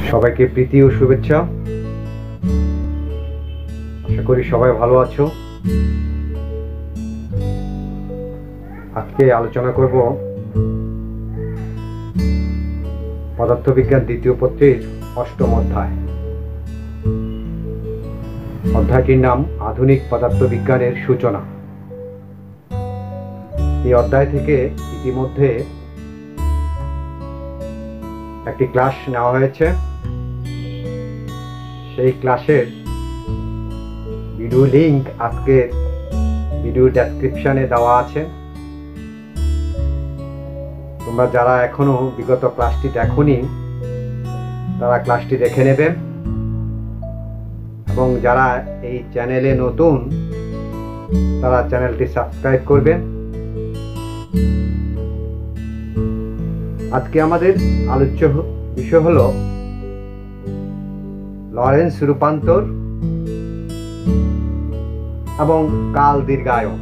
সবাইকে প্রীতি ও শুভেচ্ছা। আশা করি সবাই ভালো আছো। আজকে আলোচনা করব পদার্থবিজ্ঞান দ্বিতীয় পত্রের অষ্টম অধ্যায়। অধ্যায়টির নাম আধুনিক পদার্থবিজ্ঞানের সূচনা। এই অধ্যায় থেকে ইতিমধ্যে একটি ক্লাস নেওয়া হয়েছে। সেই ক্লাসের ভিডিও লিংক আজকের ভিডিও ডেসক্রিপশনে দেওয়া আছে। তোমরা যারা এখনো বিগত ক্লাসটি দেখোনি তারা ক্লাসটি দেখে নেবে, এবং যারা এই চ্যানেলে নতুন তারা চ্যানেলটি সাবস্ক্রাইব করবে। আজকে আমাদের আলোচ্য বিষয় হলো লরেন্স রূপান্তর এবং কাল দীর্ঘায়ন।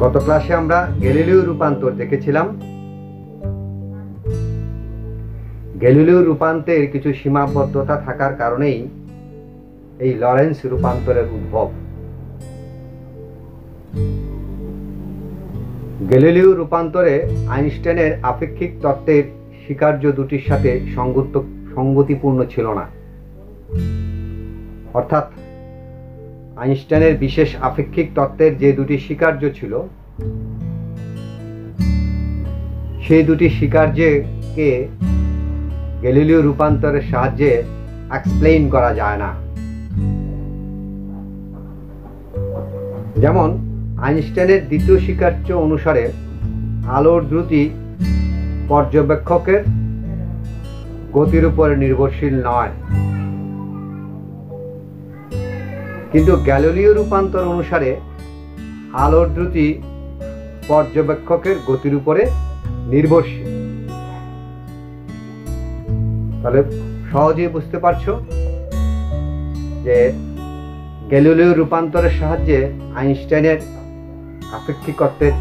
গত ক্লাসে আমরা গ্যালিলিও রূপান্তর দেখেছিলাম। গ্যালিলিও রূপান্তের কিছু সীমাবদ্ধতা থাকার কারণেই এই লরেন্স রূপান্তরের উদ্ভব। গ্যালিলিও রূপান্তরে আইনস্টাইনের আপেক্ষিক তত্ত্বের স্বীকার্য দুটির সাথে সঙ্গতিপূর্ণ ছিল না। অর্থাৎ আইনস্টাইনের বিশেষ আপেক্ষিক তত্ত্বের যে দুটি স্বীকার্য ছিল সেই দুটি স্বীকার্যকে গ্যালিলিও রূপান্তরের সাহায্যে এক্সপ্লেইন করা যায় না। যেমন আইনস্টাইনের দ্বিতীয় স্বীকার্য অনুসারে আলোর দ্রুতি পর্যবেক্ষকের গতির উপর নির্ভরশীল নয়, কিন্তু গ্যালিলিও রূপান্তর অনুসারে আলোর দ্রুতি পর্যবেক্ষকের গতির উপরে নির্ভরশীল। তাহলে সহজেই বুঝতে পারছো যে গ্যালিলিও রূপান্তরের সাহায্যে আইনস্টাইনের আপেক্ষিকত্বের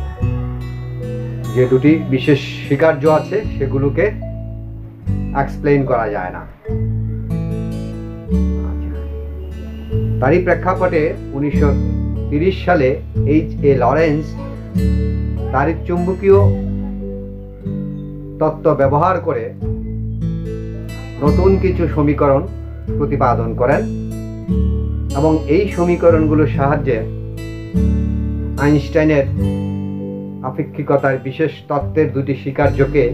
যে দুটি বিশেষ স্বীকার্য আছে সেগুলোকে এক্সপ্লেইন করা যায় না। তারই প্রেক্ষাপটে 1930 সালে H.A. লরেন্স তাড়িৎচুম্বকীয় তত্ত্ব ব্যবহার করে নতুন কিছু সমীকরণ প্রতিপাদন করেন, এবং এই সমীকরণগুলোর সাহায্যে আইনস্টাইনের আপেক্ষিকতার বিশেষ তত্ত্বের দুটি স্বীকার্যকে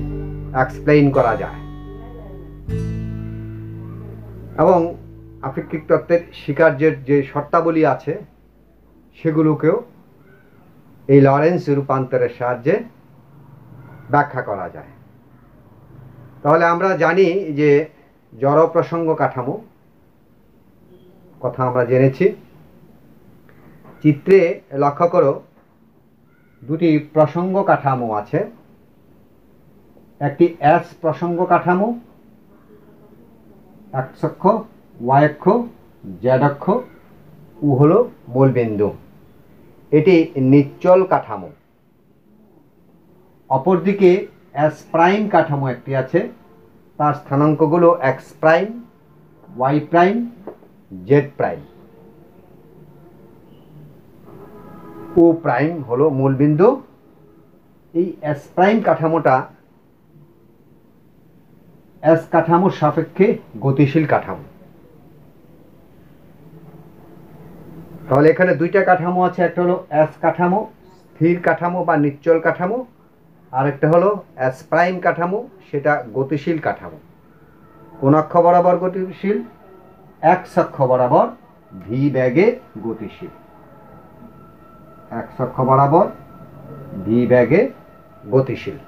এক্সপ্লেইন করা যায়, এবং আপেক্ষিক তত্ত্বের স্বীকার্যের যে শর্তাবলী আছে সেগুলোকেও এই লরেন্স রূপান্তরের সাহায্যে ব্যাখ্যা করা যায়। তাহলে আমরা জানি যে জড় প্রসঙ্গ কাঠামো কথা আমরা জেনেছি। চিত্রে লক্ষ্য করো দুটি প্রসঙ্গ কাঠামো আছে। একটি এস প্রসঙ্গ কাঠামো, এক্স অক্ষ, ওয়াই অক্ষ, জেড অক্ষ, ও হলো মূলবিন্দু। এটি নিশ্চল কাঠামো। অপরদিকে এস প্রাইম কাঠামো একটি আছে, তার স্থানাঙ্কগুলো X prime, Y prime, Z prime. O prime হলো মূলবিন্দু। এই এস প্রাইম কাঠামোটা এস কাঠামোর সাপেক্ষে গতিশীল কাঠামো। তাহলে এখানে দুইটা কাঠামো আছে, একটা হলো এস কাঠামো, স্থির কাঠামো বা নিশ্চল কাঠামো, আর একটা হলো এস প্রাইম কাঠামো, সেটা গতিশীল কাঠামো। কোন অক্ষ বরাবর গতিশীল? এক্স অক্ষ বরাবর ভি বেগে গতিশীল। এক্স অক্ষ বরাবর ভি বেগে গতিশীল।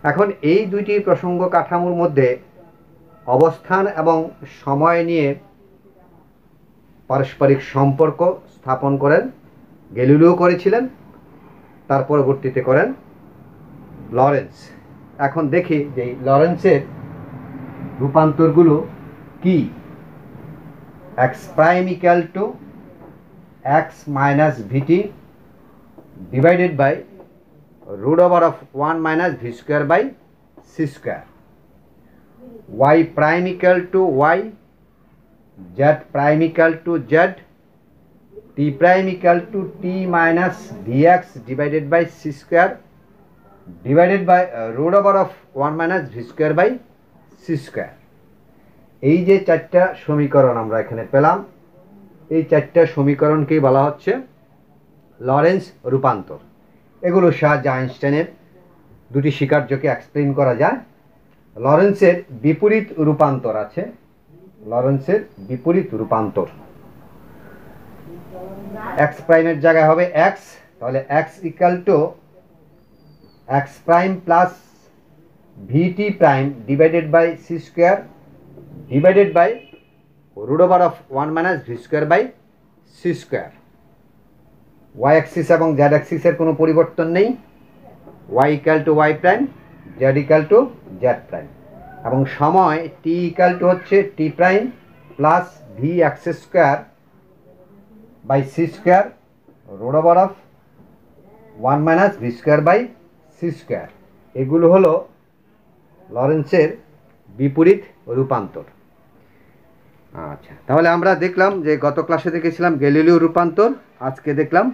এখন এই দুইটি প্রসঙ্গ কাঠামোর মধ্যে অবস্থান এবং সময় নিয়ে পারস্পরিক সম্পর্ক স্থাপন করেন গ্যালিলিও করেছিলেন, তার পরবর্তীতে করেন লরেন্স। এখন দেখি যে লরেন্সের রূপান্তরগুলো কি। X prime equal to X minus VT divided by root over of 1 minus v square by c square. Y prime equal to y, z prime equal to z, t prime equal to t minus dx divided by c square divided by root over of 1 minus v square by c square. এই যে চারটা সমীকরণ আমরা এখানে পেলাম, এই চারটা সমীকরণকেই বলা হচ্ছে লরেন্স রূপান্তর। এগুলোর সাহায্যে আইনস্টাইনের দুটি স্বীকার্যকে এক্সপ্লেন করা যায়। লরেন্সের বিপরীত রূপান্তর আছে, লরেন্সের বিপরীত রূপান্তর। এক্স প্রাইমের জায়গায় হবে এক্স, তাহলে X equal to X prime plus VT prime divided by C square divided by root over of 1 minus V square by C square. Y axis এবং জেড অ্যাক্সিসের কোনো পরিবর্তন নেই, Y equal to Y prime, Z equal to Z prime, এবং সময় T equal to হচ্ছে T prime plus V X square by C square root over of 1 minus V square by C square. এগুলো হলো লরেন্সের বিপরীত রূপান্তর। আচ্ছা, তাহলে আমরা দেখলাম যে গত ক্লাসে দেখেছিলাম গ্যালিলিও রূপান্তর, আজকে দেখলাম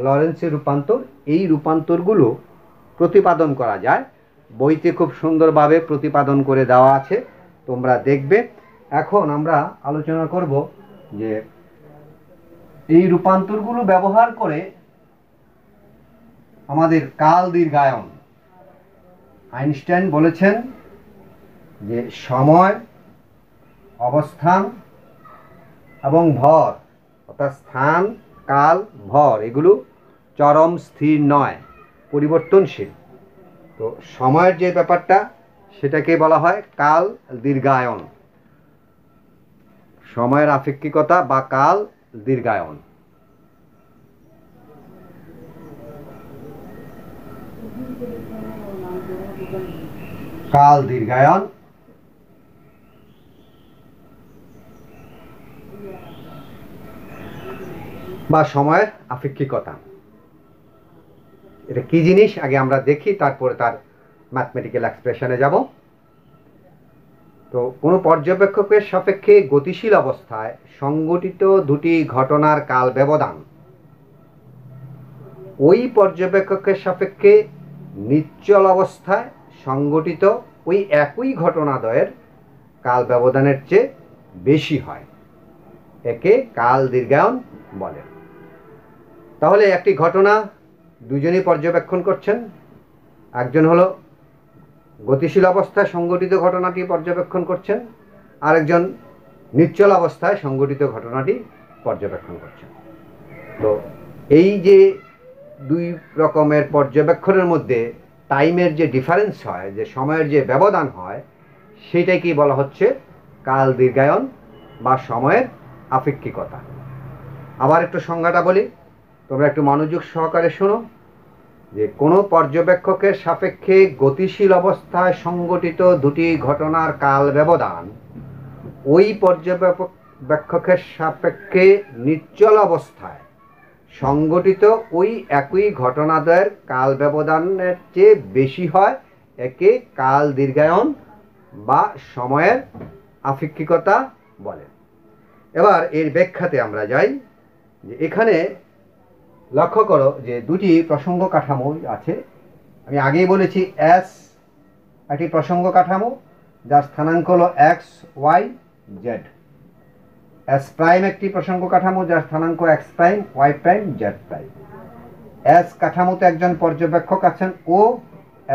লরেন্সের রূপান্তর। এই রূপান্তরগুলো প্রতিপাদন করা যায়, বইতে খুব সুন্দরভাবে প্রতিপাদন করে দেওয়া আছে, তোমরা দেখবে। এখন আমরা আলোচনা করব যে এই রূপান্তরগুলো ব্যবহার করে আমাদের কাল দীর্ঘায়ন। আইনস্টাইন বলেছেন যে সময়, অবস্থান এবং ভর, অর্থাৎ স্থান, কাল, ভর এগুলো চরম স্থির নয়, পরিবর্তনশীল। তো সময়ের যে ব্যাপারটা সেটাকে বলা হয় কাল দীর্ঘায়ন, সময়ের আপেক্ষিকতা বা কাল দীর্ঘায়ন। কাল দীর্ঘায়ন বা সময়ের আপেক্ষিকতা, এটা কি জিনিস আগে আমরা দেখি, তারপরে তার ম্যাথমেটিক্যাল এক্সপ্রেশনে যাব। তো কোনো পর্যবেক্ষকের সাপেক্ষে গতিশীল অবস্থায় সংঘটিত দুটি ঘটনার কাল ব্যবধান ওই পর্যবেক্ষকের সাপেক্ষে নিশ্চল অবস্থায় সংঘটিত ওই একই ঘটনাদ্বয়ের কাল ব্যবধানের চেয়ে বেশি হয়, একে কাল দীর্ঘায়ন বলে। তাহলে একটি ঘটনা দুজনেই পর্যবেক্ষণ করছেন, একজন হলো গতিশীল অবস্থায় সংঘটিত ঘটনাটি পর্যবেক্ষণ করছেন, আরেকজন নিশ্চল অবস্থায় সংঘটিত ঘটনাটি পর্যবেক্ষণ করছেন। তো এই যে দুই রকমের পর্যবেক্ষণের মধ্যে টাইমের যে ডিফারেন্স হয়, যে সময়ের যে ব্যবধান হয়, সেটাকেই বলা হচ্ছে কাল দীর্ঘায়ন বা সময়ের আপেক্ষিকতা। আবার একটু সংজ্ঞাটা বলি, তোমরা একটু মনোযোগ সহকারে শোনো। যে কোনো পর্যবেক্ষকের সাপেক্ষে গতিশীল অবস্থায় সংঘটিত দুটি ঘটনার কাল ব্যবধান ওই পর্যবেক্ষকের সাপেক্ষে নিশ্চল অবস্থায় সংঘটিত ওই একই ঘটনাদ্বয়ের কাল ব্যবধানের চেয়ে বেশি হয়, একে কাল দীর্ঘায়ন বা সময়ের আপেক্ষিকতা বলে। এবার এর ব্যাখ্যাতে আমরা যাই। যে এখানে লক্ষ্য করো যে দুটি প্রসঙ্গ কাঠামো আছে। আমি আগেই বলেছি এস একটি প্রসঙ্গ কাঠামো যার স্থানাঙ্ক হলো X Y Z. S prime একটি প্রসঙ্গ কাঠামো যার স্থানাঙ্ক X prime Y prime Z prime. S কাঠামোতে একজন পর্যবেক্ষক আছেন ও,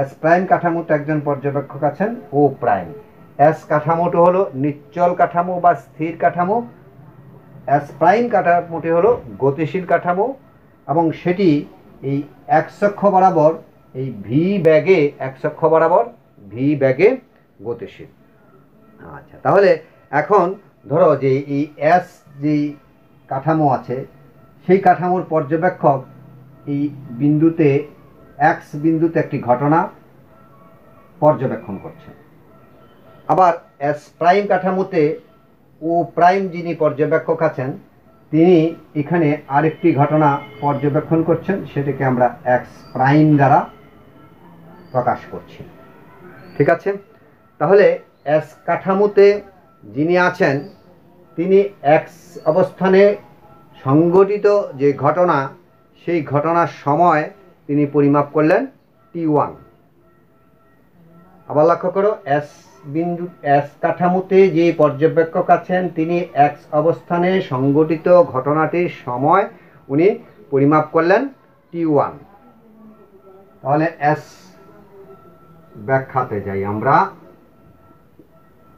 এস প্রাইম কাঠামোতে একজন পর্যবেক্ষক আছেন ও প্রাইম। এস কাঠামোটা হলো নিশ্চল কাঠামো বা স্থির কাঠামো, এস প্রাইম কাঠামোটি হলো গতিশীল কাঠামো, এবং সেটি এই এক্স অক্ষ বরাবর এই ভি ব্যাগে, এক্স অক্ষ বরাবর ভি ব্যাগে গতিশীল। আচ্ছা, তাহলে এখন ধরো যে এই এস যে কাঠামো আছে, সেই কাঠামোর পর্যবেক্ষক এই বিন্দুতে, এক্স বিন্দুতে একটি ঘটনা পর্যবেক্ষণ করছে। আবার এস প্রাইম কাঠামোতে ও প্রাইম যিনি পর্যবেক্ষক আছেন, তিনি এখানে আরেকটি ঘটনা পর্যবেক্ষণ করছেন, সেটাকে আমরা এক্স প্রাইম দ্বারা প্রকাশ করছি। ঠিক আছে, তাহলে এস কাঠামোতে যিনি আছেন তিনি এক্স অবস্থানে সংঘটিত যে ঘটনা, সেই ঘটনার সময় তিনি পরিমাপ করলেন T1। আবার লক্ষ্য করো, এস বিন্দু এস কাঠামোতে যে পর্যবেক্ষক আছেন তিনি এক্স অবস্থানে সংঘটিত ঘটনাটির সময় উনি পরিমাপ করলেন T1। তাহলে এস ব্যাখ্যাতে যাই আমরা।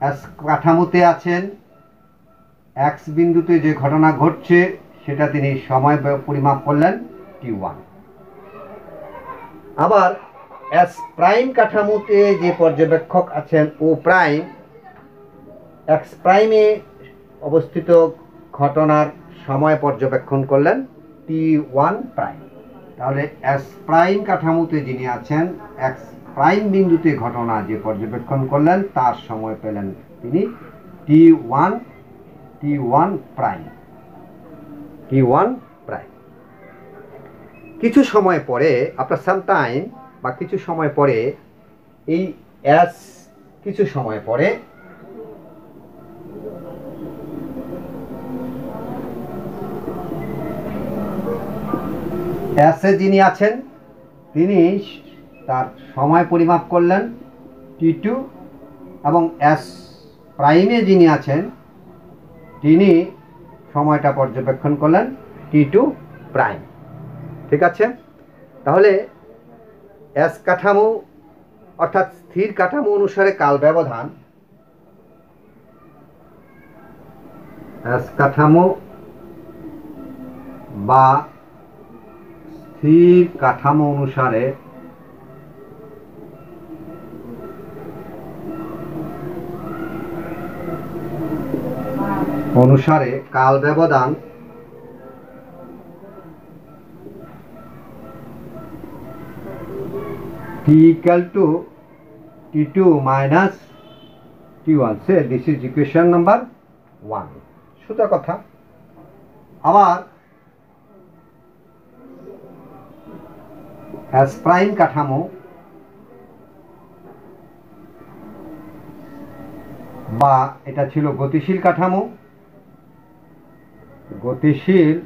এস কাঠামোতে আছেন, এক্স বিন্দুতে যে ঘটনা ঘটছে সেটা তিনি সময় পরিমাপ করলেন T1। আবার এস প্রাইম কাঠামোতে যে পর্যবেক্ষক আছেন ও প্রাইম, এক্স প্রাইমে অবস্থিত ঘটনার সময় পর্যবেক্ষণ করলেন T1 প্রাইম। তাহলে এস প্রাইম কাঠামোতে যিনি আছেন, এক্স প্রাইম বিন্দুতে ঘটনা যে পর্যবেক্ষণ করলেন তার সময় পেলেন তিনি T1 প্রাইম। কিছু সময় পরে, আফটার সাম টাইম বা কিছু সময় পরে, এই এস কিছু সময় পরে এসে যিনি আছেন তিনি তার সময় পরিমাপ করলেন T2, এবং এস প্রাইমে যিনি আছেন তিনি সময়টা পর্যবেক্ষণ করলেন T2 প্রাইম। ঠিক আছে, তাহলে এস কাঠামো অর্থাৎ স্থির কাঠামো অনুসারে কাল ব্যবধান, এস কাঠামো বা স্থির কাঠামো অনুসারে কাল ব্যবধান T equal to T2 minus T1. Say this is equation number 1. সোজা কথা। আবার এস প্রাইম কাঠামো বা এটা ছিল গতিশীল কাঠামো, গতিশীল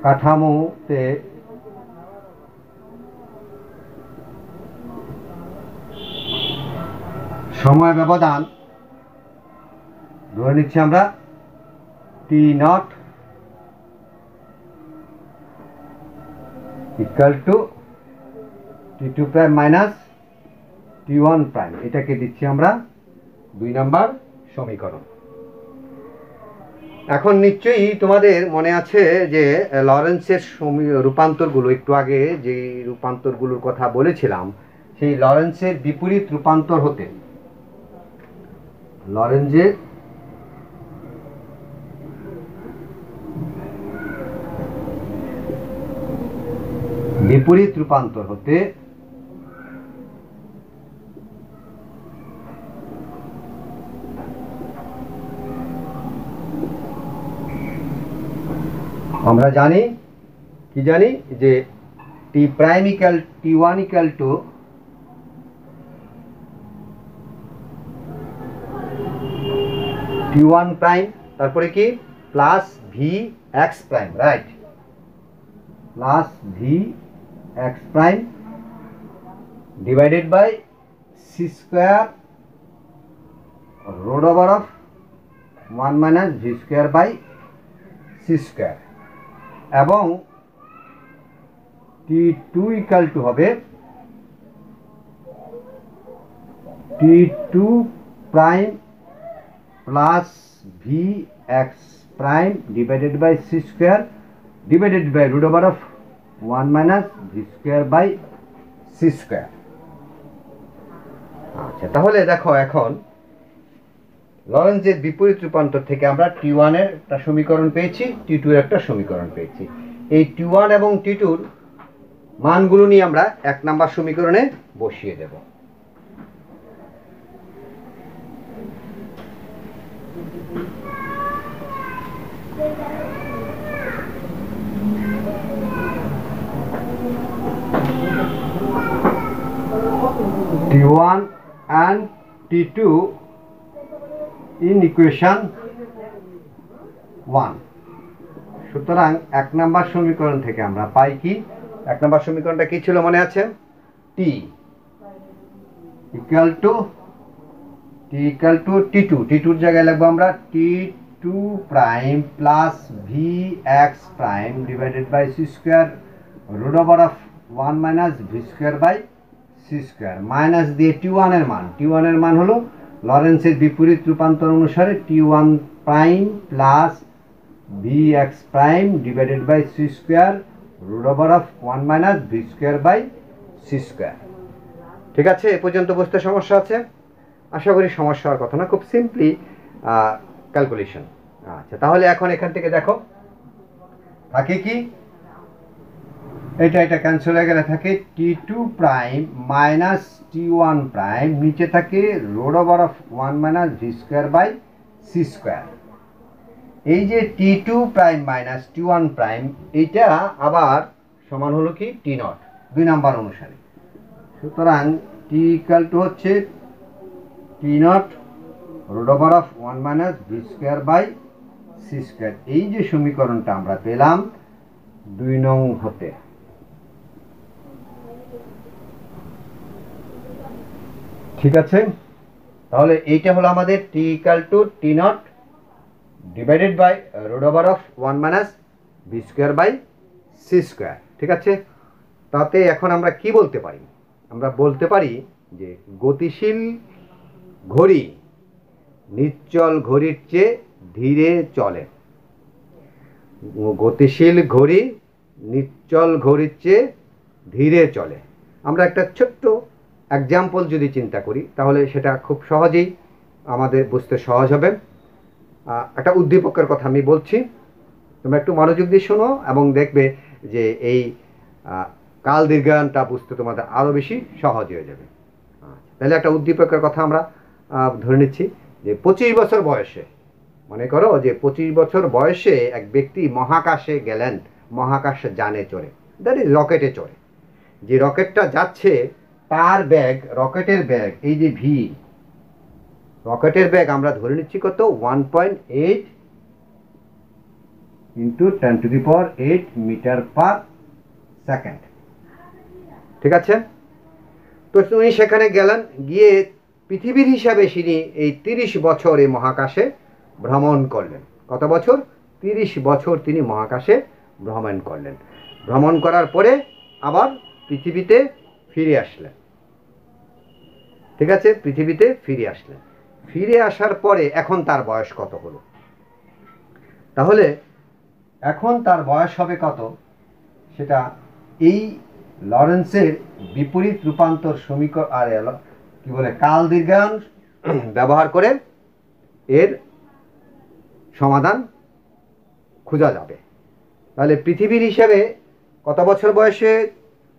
কাঠামোতে সময় ব্যবধান ধরে নিচ্ছি আমরা T0 equal to T2 prime minus T1 prime. এটাকে দিচ্ছি আমরা 2 নম্বর সমীকরণ। এখন নিশ্চয়ই তোমাদের মনে আছে যে লরেন্সের রূপান্তরগুলো, একটু আগে যে রূপান্তরগুলোর কথা বলেছিলাম, সেই লরেন্সের বিপরীত রূপান্তর হতে, লরেন্সের বিপরীত রূপান্তর হতে আমরা জানি যে T prime equal T1 equal to T1 prime, তারপরে কি plus V X prime, right, plus V X prime divided by C square root over of 1 minus V square by C square, এবং T2 ইকুয়াল টু হবে T2 prime plus V X prime divided by C square divided by root over of 1 minus V square by C square. আচ্ছা, তাহলে দেখো এখন লরেন্সের বিপরীত রূপান্তর থেকে আমরা T1 এর একটা সমীকরণ পেয়েছি, T2 এর একটা সমীকরণ পেয়েছি। এই T1 এবং T2 এর মানগুলো নিয়ে আমরা 1 নম্বর সমীকরণে বসিয়ে দেব। T1 and T2 in equation 1। সুতরাং 1 নম্বর সমীকরণ থেকে আমরা পাই কি, 1 নম্বর সমীকরণটা কি ছিল মনে আছে? T equal to T2, T2 এর জায়গায় লিখব আমরা T2 prime plus Vx prime divided by c square root over of 1 minus v square by c square, minus দিয়ে T1 এর মান হলো লরেন্সের বিপরীত রূপান্তর অনুসারে T1 prime plus Vx prime divided by c square root over of 1 minus v square by c square. ঠিক আছে, এ পর্যন্ত বুঝতে সমস্যা আছে? আশা করি সমস্যা হওয়ার কথা না, খুব সিম্পলি ক্যালকুলেশন। আচ্ছা, তাহলে এখন এখান থেকে দেখো থাকে কি, এটা ক্যান্সেল হয়ে গেলে থাকে T2 prime minus T1 prime, নিচে থাকে root over of 1 minus v square by c square. এই যে T2 prime minus T1 prime, এইটা আবার সমান হলো কি T0 2 নাম্বার অনুসারে। সুতরাং T ইকুয়াল টু হচ্ছে T0 root over of 1 minus v square by c square. এই যে সমীকরণটা আমরা পেলাম 2 নং হতে, ঠিক আছে? তাহলে এইটা হলো আমাদের T equal to T0 divided by root over of 1 minus v square by c square. ঠিক আছে, তাতে এখন আমরা কি বলতে পারি? আমরা বলতে পারি যে গতিশীল ঘড়ি নিশ্চল ঘড়ির চেয়ে ধীরে চলে। গতিশীল ঘড়ি নিশ্চল ঘড়ির চেয়ে ধীরে চলে। আমরা একটা ছোট্ট এক্সাম্পল যদি চিন্তা করি তাহলে সেটা খুব সহজেই আমাদের বুঝতে সহজ হবে। একটা উদ্দীপকের কথা আমি বলছি, তোমরা একটু মনোযোগ দিয়ে শোনো এবং দেখবে যে এই কাল দীর্ঘায়নটা বুঝতে তোমাদের আরও বেশি সহজ হয়ে যাবে। তাহলে একটা উদ্দীপকের কথা আমরা ধরে নিচ্ছি যে 25 বছর বয়সে, মনে করো যে 25 বছর বয়সে এক ব্যক্তি মহাকাশে গেলেন, মহাকাশে যানে চড়ে, দ্যাট ইজ রকেটে চড়ে। যে রকেটটা যাচ্ছে তার ব্যাগ, রকেটের ব্যাগ, এই যে ভি, রকেটের ব্যাগ আমরা ধরে নিচ্ছি কত 1.8 ইন্টু 10⁸ মিটার পার সেকেন্ড। ঠিক আছে, তো উনি সেখানে গেলেন, গিয়ে পৃথিবীর হিসাবে তিনি এই 30 বছর এই মহাকাশে ভ্রমণ করলেন। কত বছর? 30 বছর তিনি মহাকাশে ভ্রমণ করলেন। ভ্রমণ করার পরে আবার পৃথিবীতে ফিরে আসলেন। ঠিক আছে, পৃথিবীতে ফিরে আসলেন। ফিরে আসার পরে এখন তার বয়স কত হলো? তাহলে এখন তার বয়স হবে কত, সেটা এই লরেন্সের বিপরীত রূপান্তর সমীকরণ আর কি বলে কাল দীর্ঘায়ন ব্যবহার করে এর সমাধান খোঁজা যাবে। তাহলে পৃথিবীর হিসাবে কত বছর বয়সে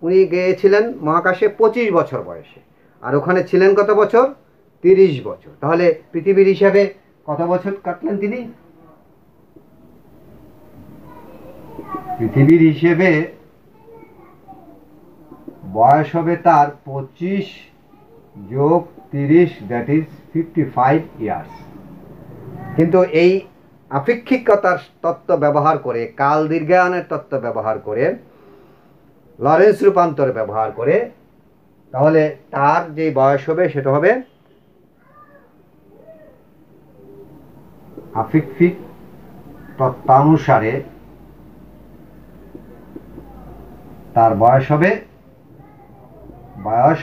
উনি গিয়েছিলেন মহাকাশে? 25 বছর বয়সে। আর ওখানে ছিলেন কত বছর? 30 বছর। তাহলে পৃথিবীর হিসাবে কত বছর কাটলেন তিনি? পৃথিবীর হিসেবে বয়স হবে তার 25 যোগ 30, দ্যাট ইজ 55 ইয়ার্স। কিন্তু এই আপেক্ষিকতার তত্ত্ব ব্যবহার করে, কাল দীর্ঘায়নের তত্ত্ব ব্যবহার করে, লরেন্স রূপান্তর ব্যবহার করে, তাহলে তার যে বয়স হবে সেটা হবে আপেক্ষিক তত্ত্বানুসারে তার বয়স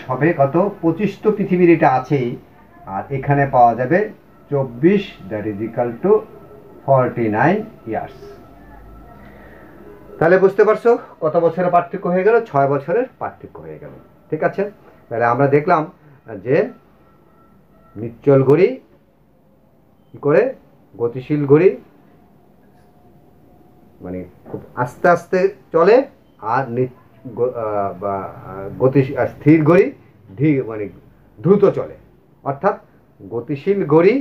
হবে কত? 25 তো পৃথিবীর এটা আছেই, আর এখানে পাওয়া যাবে 24, that is equal to 49 years. তাহলে বুঝতে পারছো কত বছরের পার্থক্য হয়ে গেল? 6 বছরের পার্থক্য হয়ে গেল। ঠিক আছে, তাহলে আমরা দেখলাম যে নিশ্চল ঘড়ি কি করে, গতিশীল ঘড়ি মানে খুব আস্তে আস্তে চলে, আর স্থির ঘড়ি মানে দ্রুত চলে। অর্থাৎ গতিশীল ঘড়ি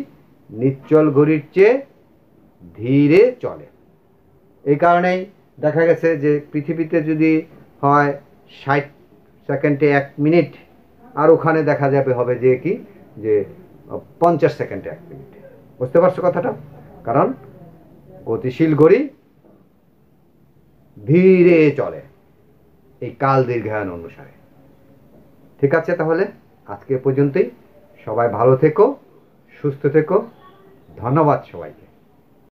নিশ্চল ঘড়ির চেয়ে ধীরে চলে। এই কারণেই দেখা গেছে যে পৃথিবীতে যদি হয় 60 সেকেন্ডে 1 মিনিট, আর ওখানে দেখা যাবে হবে যে কি যে 50 সেকেন্ডে 1 মিনিট। বুঝতে পারছো কথাটা? কারণ গতিশীল ঘড়ি ধীরে চলে এই কাল দীর্ঘায়ন অনুসারে। ঠিক আছে, তাহলে আজকে পর্যন্তই। সবাই ভালো থেকো, সুস্থ থেকো। ধন্যবাদ সবাইকে।